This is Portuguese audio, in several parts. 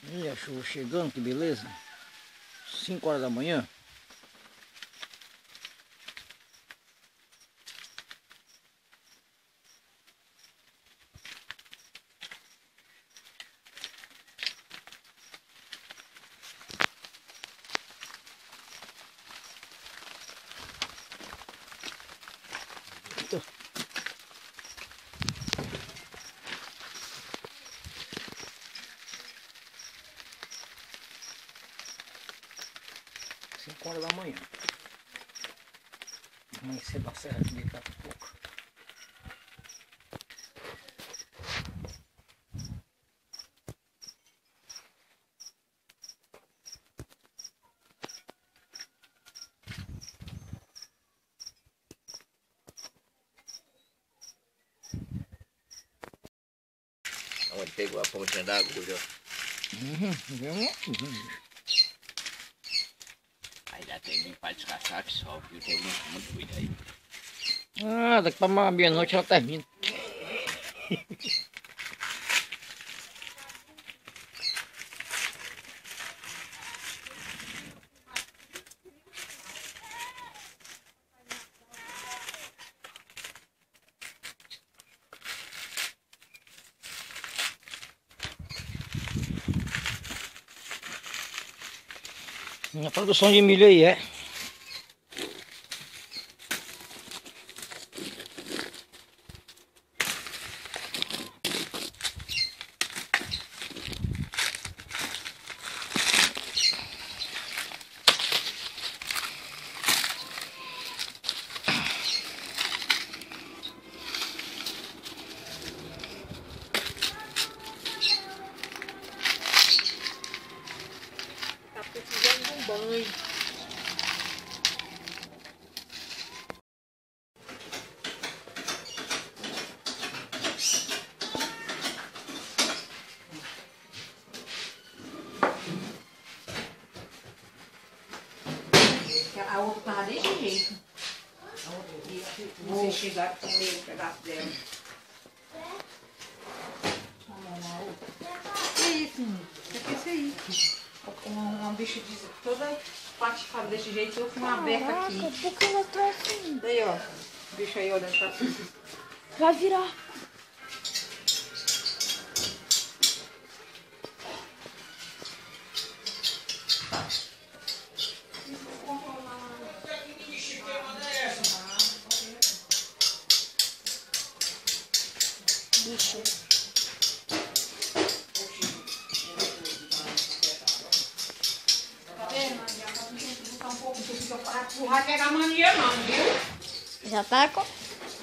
E a chuva chegando, que beleza. 5 horas da manhã. Cinco horas da manhã. Amanhecer da serra aqui daqui a pouco. Onde pegou a pontinha da agulha, ó. Aí dá tempo pra descansar que só, viu? Tem muito cuidado aí. Ah, daqui pra meia-noite ela termina. Minha produção de milho aí é. Tá precisando de um banho. A outra tava desse jeito. A outra aqui, você chegar com o pedaço dela. Que isso, menino? O que é isso aí? Uma bicha toda patifada desse jeito, eu com uma aberta aqui. Por que ela tá assim? Daí, ó. O bicho aí olhando pra cima. Vai virar. Bicho. Tá vendo? Botar um pouco, tu vai pegar mania não, viu? Já tá com...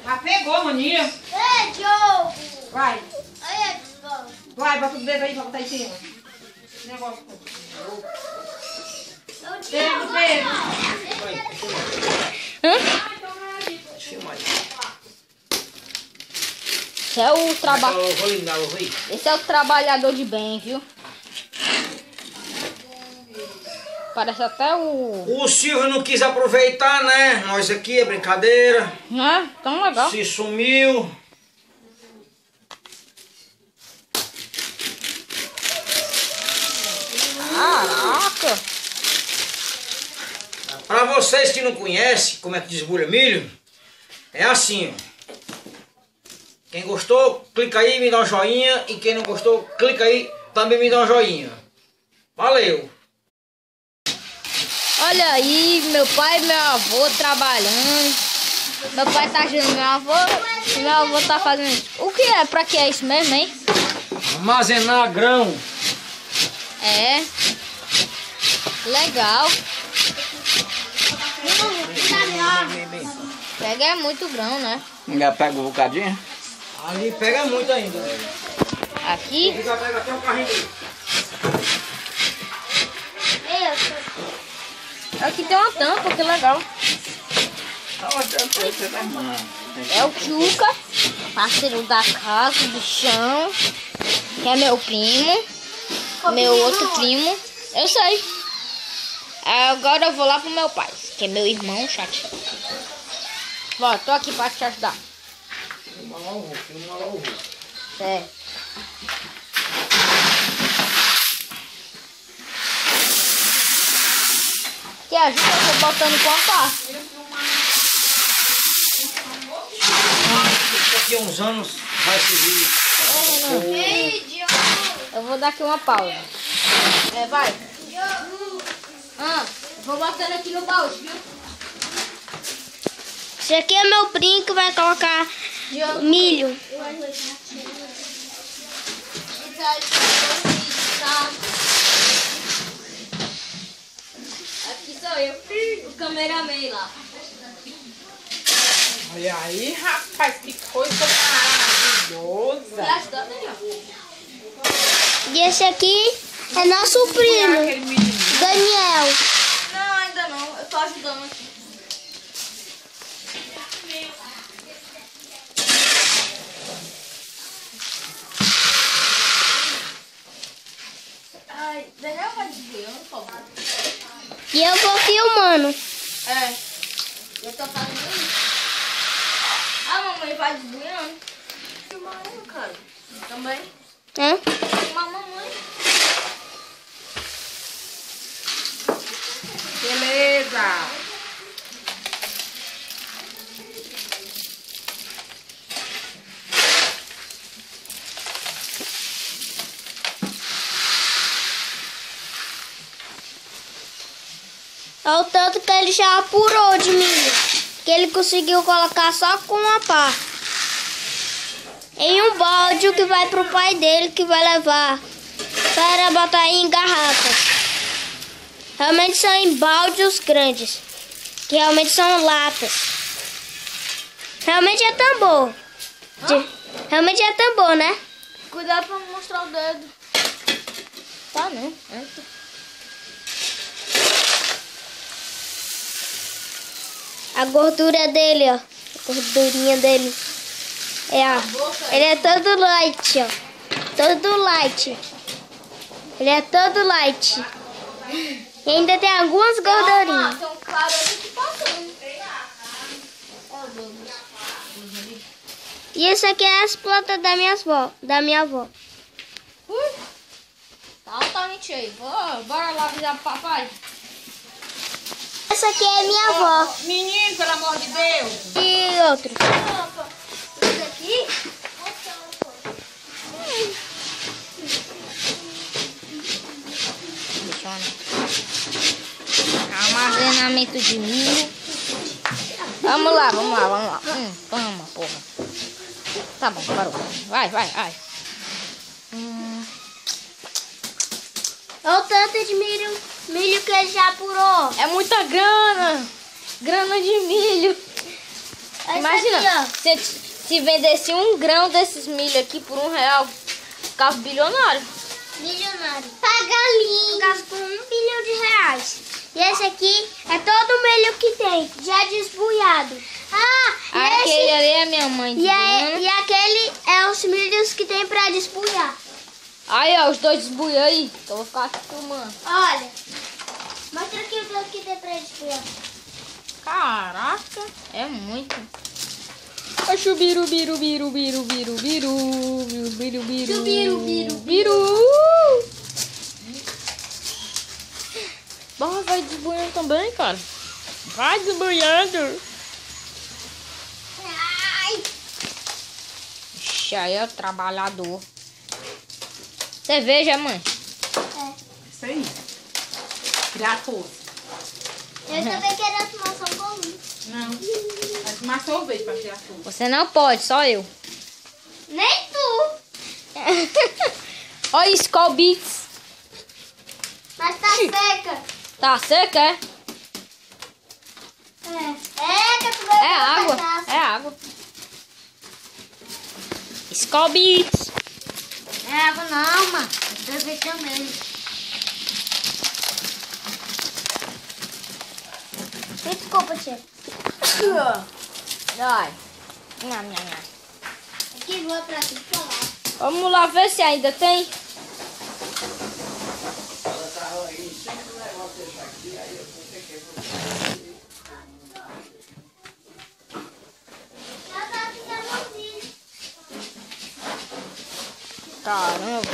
Já pegou mania. Ei, Diogo! Vai. Aí, Diogo. Vai, bota o dedo aí pra botar em cima. Esse negócio. Eu te Dedo, amo. dedo. Filma aí. Esse é o trabalho. Eu vou ligar, eu vou ir. Esse é o trabalhador de bem, viu? Parece até o... O Silvio não quis aproveitar, né? Nós aqui é brincadeira. Ah, tão legal. Se sumiu. Caraca! Pra vocês que não conhecem como é que desbulha milho, é assim, ó. Quem gostou, clica aí e me dá um joinha. E quem não gostou, clica aí também me dá um joinha. Valeu! Olha aí, meu pai e meu avô trabalhando. Meu pai tá ajudando meu avô tá fazendo isso. O que é? Pra que é isso mesmo, hein? Armazenar grão. É. Legal. Pega muito grão, né? Já pega um bocadinho? Ali pega muito ainda. Aqui. Já pega até o carrinho dele. Aqui tem uma tampa, que legal. É o Chuca, parceiro da casa, do chão, que é meu primo, meu outro primo. Eu sei. Agora eu vou lá pro meu pai, que é meu irmão chato. Ó, tô aqui pra te ajudar. É. ajuda, eu vou botando com a pá. Daqui a uns anos vai servir. Eu vou dar aqui uma pausa. Vai. Vou botando aqui no balde, viu? Esse aqui é meu primo que vai colocar milho. Aqui sou eu, o cameraman lá. Olha aí, rapaz, que coisa maravilhosa. E esse aqui é nosso primo, Daniel. Não, ainda não, eu tô ajudando aqui. Ai, Daniel vai desviando, por favor. E eu vou filmando. Eu tô fazendo isso. A mamãe vai desviando. Filmar eu, cara. Também. Filmar a mamãe. Beleza. É o tanto que ele já apurou de milho. Que ele conseguiu colocar só com uma pá. Em um balde que vai pro pai dele que vai levar para botar em garrafas. Realmente são em baldes grandes. Que realmente são latas. Realmente é tambor. Realmente é tambor, né? Cuidado pra não mostrar o dedo. Tá, não. A gordura dele, ó. A gordurinha dele. Ele é todo light, ó. Todo light. Ele é todo light. E ainda tem algumas gordurinhas. Tem um cara aqui passando. E esse aqui é as plantas da minha avó. Tá altamente cheio. Bora lá avisar pro papai. Essa aqui é minha avó. Menino, pelo amor de Deus. E outro. Esse aqui? Armazenamento de milho. Vamos lá. Vamos, porra. Tá bom, parou. Vai. Olha o tanto de milho que ele já apurou. É muita grana. Grana de milho. Imagina, aqui, se vendesse 1 grão desses milho aqui por R$1, ficava bilionário. Paga ali. Ficava por R$1 bilhão. E esse aqui é todo o milho que tem, já desbulhado. Aquele ali é minha mãe. E aquele é os milhos que tem pra desbulhar. Aí, ó, os dois desbuiam aí. Então eu vou ficar aqui filmando. Olha. Mostra aqui o tanto que tem pra desbulhar. Caraca, é muito. Chubiru. Bom, vai desbuiando também, cara. Vai desbuiando. Ixi, aí é o trabalhador. Cerveja, mãe? Isso aí. Criatoso. Eu também quero tomar só um bolinho. Não. Vai tomar sorvete pra criatura. Você não pode, só eu. Nem tu. Olha Skol Beats. Mas tá seca. Tá seca, é? Que tu vai água. É água. Skol Beats. Não é água não, mano. Sorvete também. Desculpa, chefe. Vai. Aqui vou pra tudo pra lá. Vamos lá ver se ainda tem. Caramba.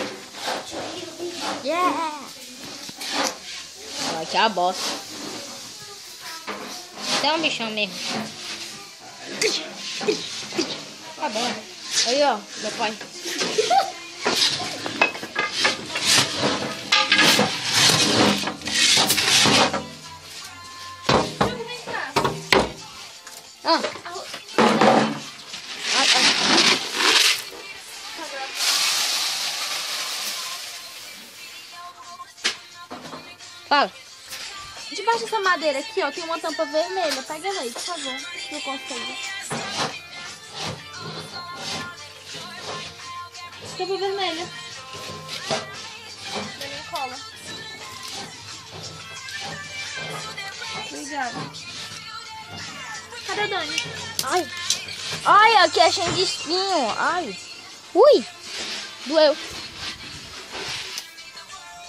Yeah. Vai que é a bosta. é um bichão mesmo. Tá bom. Aí, ó, meu pai. Ah. Fala. Debaixo dessa madeira aqui, ó, tem uma tampa vermelha. Pega ela aí, por favor. Não consegue. Tampa vermelha. Da minha cola. Obrigada. Cadê o Dani? Ai. Ai, aqui é cheio de espinho. Ai. Ui. Doeu.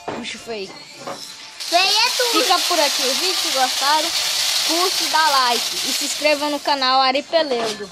Puxa, feio. Vem, é tu. Fica por aqui o vídeo. Se gostaram, curte, dá like. E se inscreva no canal Ari Peleudo.